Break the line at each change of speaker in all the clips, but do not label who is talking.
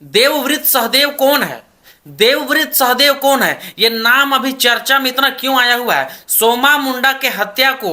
देवव्रत सहदेव कौन है? देवव्रत सहदेव कौन है? ये नाम अभी चर्चा में इतना क्यों आया हुआ है? सोमा मुंडा के हत्या को,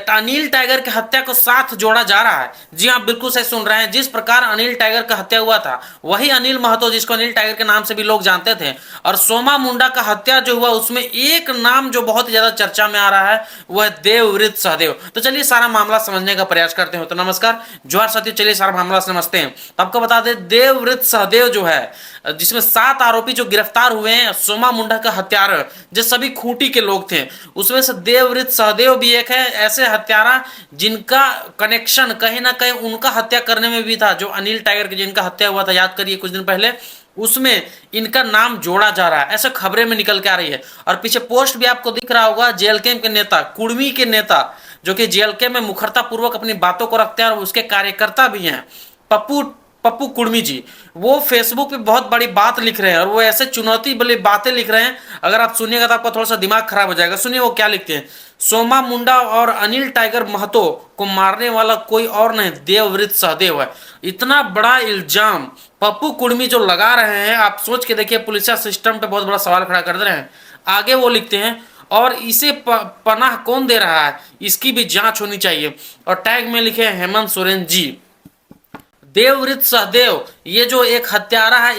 अनिल टाइगर के हत्या को साथ जोड़ा जा रहा है। जी हाँ, बिल्कुल सही सुन रहे हैं। जिस प्रकार अनिल टाइगर का हत्या हुआ था, वही अनिल महतो, जिसको अनिल टाइगर के नाम से भी लोग जानते थे, और सोमा मुंडा का हत्या जो हुआ, उसमें एक नाम जो बहुत ज्यादा चर्चा में आ रहा है, वह है देवव्रत सहदेव। तो चलिए सारा मामला समझने का प्रयास करते हैं। तो नमस्कार, जोहार साथियों, चलिए सारा मामला समझते हैं। तो आपको बता दें, देवव्रत सहदेव जो है, जिसमें 7 आरोपी जो गिरफ्तार हुए हैं, सोमा मुंडा का हत्यारा, जो सभी खूंटी के लोग थे, उसमें से देवव्रत सहदेव भी एक है। ऐसे हत्यारा जिनका कनेक्शन कहीं ना कहीं उनका हत्या करने में भी था, जो अनिल टाइगर के जिनका हत्या हुआ था, याद करिए कुछ दिन पहले, उसमें इनका नाम जोड़ा जा रहा है, ऐसे खबरें में निकल के आ रही है। और पीछे पोस्ट भी आपको दिख रहा होगा, जेएलके के नेता, कुर्मी के नेता, जो कि जेएलके में मुखरता पूर्वक अपनी बातों को रखते हैं और उसके कार्यकर्ता भी हैं, पप्पू पप्पू कुर्मी जी। वो फेसबुक पे बहुत बड़ी बात लिख रहे हैं, और वो ऐसे चुनौती वाली बातें लिख रहे हैं, अगर आप सुनिएगा तो आपका थोड़ा सा दिमाग खराब हो जाएगा। सुनिए वो क्या लिखते हैं। सोमा मुंडा और अनिल टाइगर महतो को मारने वाला कोई और नहीं, देवव्रत सहदेव है। इतना बड़ा इल्जाम पप्पू कुर्मी जो लगा रहे हैं, आप सोच के देखिए, पुलिस सिस्टम पे बहुत बड़ा सवाल खड़ा कर दे रहे हैं। आगे वो लिखते हैं, और इसे पनाह कौन दे रहा है, इसकी भी जांच होनी चाहिए। और टैग में लिखे हेमंत सोरेन जी। देवव्रत सहदेव ये जो एक हत्यारा है,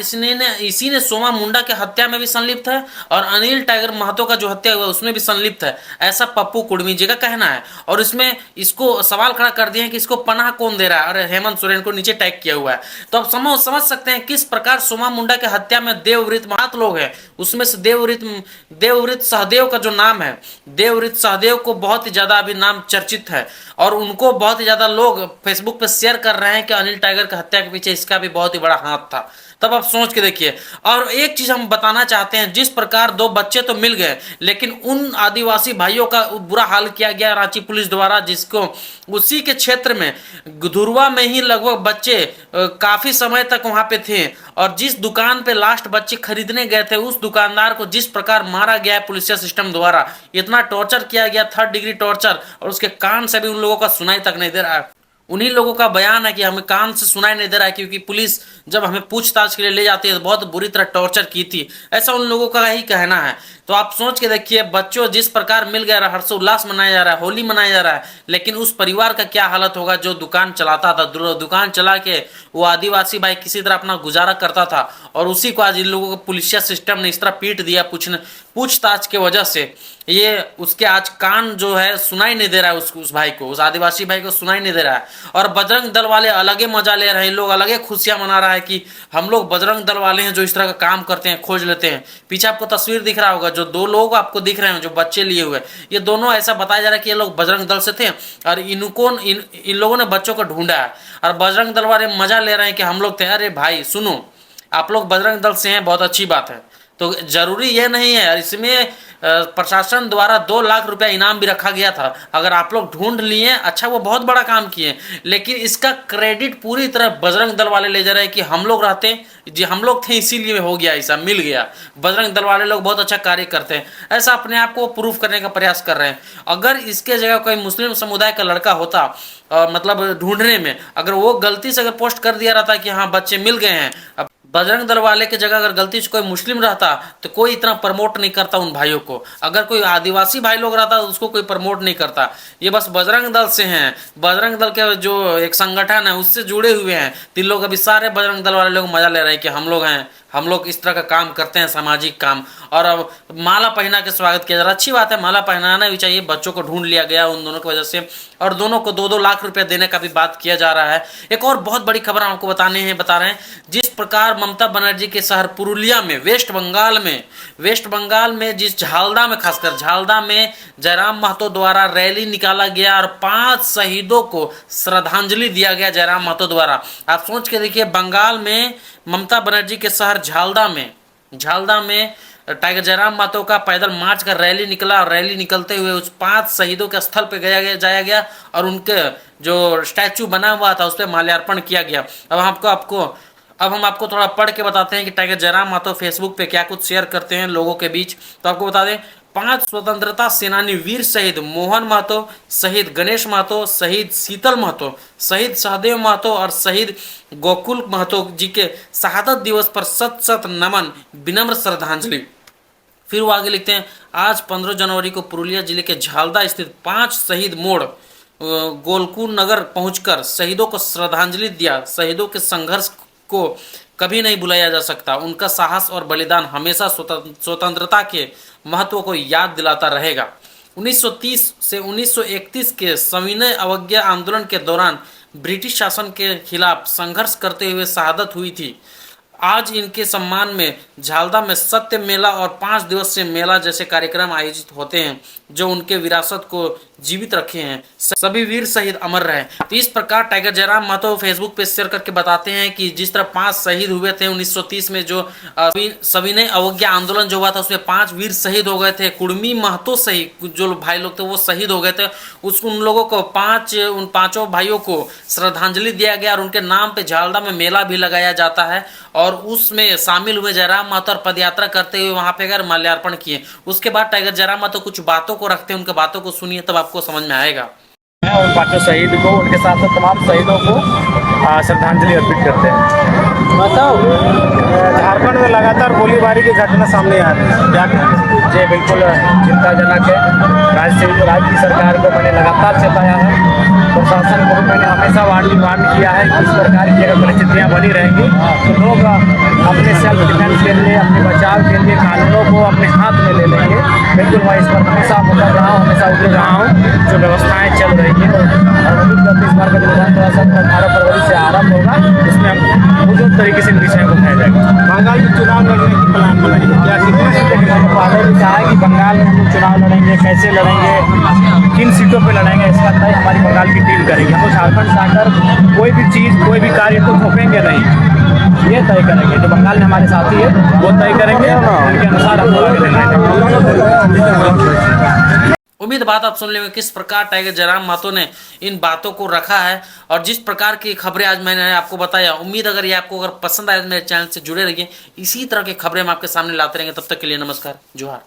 इसी ने सोमा मुंडा के हत्या में भी संलिप्त है, और अनिल टाइगर महतो का जो हत्या हुआ उसमें भी संलिप्त है, ऐसा पप्पू कुर्मी जी का कहना है। और इसमें इसको सवाल खड़ा कर दिए हैं कि इसको पनाह कौन दे रहा है, और हेमंत सोरेन को नीचे टैग किया हुआ है। तो आप समझ सकते हैं किस प्रकार सोमा मुंडा के हत्या में देवव्रत महत लोग हैं, उसमें से देवव्रत सहदेव का जो नाम है, देवव्रत सहदेव को बहुत ही ज्यादा अभी नाम चर्चित है, और उनको बहुत ही ज्यादा लोग फेसबुक पे शेयर कर रहे हैं कि अनिल टाइगर की हत्या के पीछे इसका भी बहुत ही बड़ा हाथ था। तब आप सोच के देखिए। और एक चीज हम बताना चाहते हैं, जिस प्रकार 2 बच्चे तो मिल गए, लेकिन उन आदिवासी भाइयों का बुरा हाल किया गया रांची पुलिस द्वारा, जिसको उसी के क्षेत्र में धुरवा में ही लगभग बच्चे काफी समय तक वहां पे थे, और जिस दुकान पे लास्ट बच्चे खरीदने गए थे, उस दुकानदार को जिस प्रकार मारा गया है पुलिस सिस्टम द्वारा, इतना टॉर्चर किया गया, 3rd डिग्री टॉर्चर, और उसके कान से भी उन लोगों का सुनाई तक नहीं दे रहा है। उन्हीं लोगों का बयान है कि हमें कान से सुनाई नहीं दे रहा है, क्योंकि पुलिस जब हमें पूछताछ के लिए ले जाती है तो बहुत बुरी तरह टॉर्चर की थी, ऐसा उन लोगों का ही कहना है। तो आप सोच के देखिए, बच्चों जिस प्रकार मिल गया, हर्षोल्लास मनाया जा रहा है, होली मनाया जा रहा है, लेकिन उस परिवार का क्या हालत होगा जो दुकान चलाता था, दुकान चला के वो आदिवासी भाई किसी तरह अपना गुजारा करता था, और उसी को आज इन लोगों को पुलिसिया सिस्टम ने इस तरह पीट दिया पूछताछ के वजह से। ये उसके आज कान जो है सुनाई नहीं दे रहा है, उस भाई को, उस आदिवासी भाई को सुनाई नहीं दे रहा है। और बजरंग दल वाले अलग ही मजा ले रहे हैं, लोग अलग ही खुशियां मना रहा है कि हम लोग बजरंग दल वाले हैं जो इस तरह का काम करते हैं, खोज लेते हैं। पीछे आपको तस्वीर दिख रहा होगा, जो 2 लोग आपको दिख रहे हैं जो बच्चे लिए हुए, ये दोनों ऐसा बताया जा रहा है कि ये लोग बजरंग दल से थे, और इन लोगों ने बच्चों को ढूंढा है, और बजरंग दल वाले मजा ले रहे हैं कि हम लोग थे। अरे भाई सुनो, आप लोग बजरंग दल से हैं, बहुत अच्छी बात है, तो जरूरी यह नहीं है। इसमें प्रशासन द्वारा 2 लाख रुपया इनाम भी रखा गया था, अगर आप लोग ढूंढ लिए, अच्छा वो बहुत बड़ा काम किए, लेकिन इसका क्रेडिट पूरी तरह बजरंग दल वाले ले जा रहे हैं कि हम लोग रहते, जी हम लोग थे इसीलिए हो गया, ऐसा मिल गया। बजरंग दल वाले लोग बहुत अच्छा कार्य करते हैं, ऐसा अपने आप को प्रूफ करने का प्रयास कर रहे हैं। अगर इसके जगह कोई मुस्लिम समुदाय का लड़का होता, मतलब ढूंढने में अगर वो गलती से अगर पोस्ट कर दिया रहता कि हाँ बच्चे मिल गए हैं, बजरंग दल वाले की जगह अगर गलती से कोई मुस्लिम रहता तो कोई इतना प्रमोट नहीं करता उन भाइयों को, अगर कोई आदिवासी भाई लोग रहता तो उसको कोई प्रमोट नहीं करता। ये बस बजरंग दल से हैं, बजरंग दल के जो एक संगठन है उससे जुड़े हुए हैं, तो लोग अभी सारे बजरंग दल वाले लोग मजा ले रहे हैं कि हम लोग हैं, हम लोग इस तरह का काम करते हैं, सामाजिक काम। और अब माला पहना के स्वागत किया जा रहा है, अच्छी बात है, माला पहनाना भी चाहिए, बच्चों को ढूंढ लिया गया उन दोनों की वजह से, और दोनों को 2-2 लाख रुपया देने का भी बात किया जा रहा है। एक और बहुत बड़ी खबर आपको बता रहे हैं, जिस प्रकार ममता बनर्जी के शहर पुरुलिया में, वेस्ट बंगाल में जिस झालदा में, खासकर झालदा में जयराम महतो द्वारा रैली निकाला गया, और 5 शहीदों को श्रद्धांजलि दिया गया जयराम महतो द्वारा। आप सोच के देखिए, बंगाल में ममता बनर्जी के शहर झालदा में टाइगर जयराम महतो का पैदल मार्च का रैली निकला, और रैली निकलते हुए उस 5 शहीदों के स्थल पे जाया गया, और उनके जो स्टैचू बना हुआ था उस पर माल्यार्पण किया गया। अब हम आपको थोड़ा पढ़ के बताते हैं कि टाइगर जयराम महतो फेसबुक पे क्या कुछ शेयर करते हैं लोगों के बीच। तो आपको बता दें, 5 स्वतंत्रता सेनानी वीर शहीद मोहन महतो, शहीद गणेश महतो, शहीद शीतल महतो, शहीद सहदेव महतो और शहीद गोकुल महतो जी के शहादत दिवस पर सत सत नमन, विनम्र श्रद्धांजलि। फिर वो आगे लिखते हैं, आज 15 जनवरी को पुरुलिया जिले के झालदा स्थित 5 शहीद मोड़ गोलकुल नगर पहुंचकर शहीदों को श्रद्धांजलि दिया। शहीदों के संघर्ष को कभी नहीं भुलाया जा सकता। उनका साहस और बलिदान हमेशा स्वतंत्रता के महत्व को याद दिलाता रहेगा। 1930 से 1931 के सविनय अवज्ञा आंदोलन के दौरान ब्रिटिश शासन के खिलाफ संघर्ष करते हुए शहादत हुई थी। आज इनके सम्मान में झालदा में सत्य मेला और 5 दिवसीय मेला जैसे कार्यक्रम आयोजित होते हैं जो उनके विरासत को जीवित रखे हैं। सभी वीर शहीद अमर रहे। तो इस प्रकार टाइगर जयराम महतो फेसबुक पे शेयर करके बताते हैं कि जिस तरह 5 शहीद हुए थे 1930 में, जो सविनय अवज्ञा आंदोलन जो हुआ था उसमें 5 वीर शहीद हो गए थे। कुर्मी महतो सहित जो भाई लोग थे वो शहीद हो गए थे। उन लोगों को उन पांचों भाइयों को श्रद्धांजलि दिया गया और उनके नाम पे झालदा में मेला भी लगाया जाता है और उसमें शामिल हुए जयराम महतो और पदयात्रा करते हुए वहां पे अगर माल्यार्पण किए। उसके बाद टाइगर जयराम महतो कुछ बातों को रखते हैं, उनके बातों को सुनिए तब आपको समझ में आएगा।
उन 5 शहीद को, उनके साथ साथ तमाम शहीदों को श्रद्धांजलि अर्पित करते हैं।
बताओ,
झारखंड में लगातार गोलीबारी की घटना सामने आ रही है, क्या कहें? जी बिल्कुल चिंताजनक है। राज्य की सरकार को मैंने लगातार चेताया है, प्रशासन को मैंने हमेशा वार्न किया है कि इस प्रकार की अगर परिस्थितियाँ बनी रहेंगी तो लोग अपने सेल्फ डिफेंस के लिए, अपने बचाव के लिए कानूनों को अपने हाथ में ले लेंगे। बिल्कुल मैं इस पर हमेशा उतर रहा हूँ, हमेशा उतर रहा हूँ। जो व्यवस्थाएँ चल रही हैं और उम्मीद करते इस बार का विधान थोड़ा सा 18 फरवरी से आरम्भ होगा, जिसमें हम उचित तरीके से विषय को उठाया जाएगा।
बंगाल में चुनाव लड़ने की प्लान बनाइए, क्या
मैंने पहले भी कहा है कि बंगाल में हम चुनाव लड़ेंगे, कैसे लड़ेंगे, किन सीटों पे लड़ेंगे, इसका तय हमारी बंगाल की टीम करेगी। हम झारखंड से आकर कोई भी चीज़, कोई भी कार्य को थोपेंगे नहीं, ये तय करेंगे। जो बंगाल में हमारे साथी है वो तय करेंगे, उनके अनुसार हम आगे बढ़ेंगे।
उम्मीद बात आप सुन लेंगे किस प्रकार टाइगर जयराम महतो ने इन बातों को रखा है और जिस प्रकार की खबरें आज मैंने आपको बताया। उम्मीद अगर ये आपको अगर पसंद आए मेरे चैनल से जुड़े रहिए, इसी तरह की खबरें हम आपके सामने लाते रहेंगे। तब तक के लिए नमस्कार, जोहार।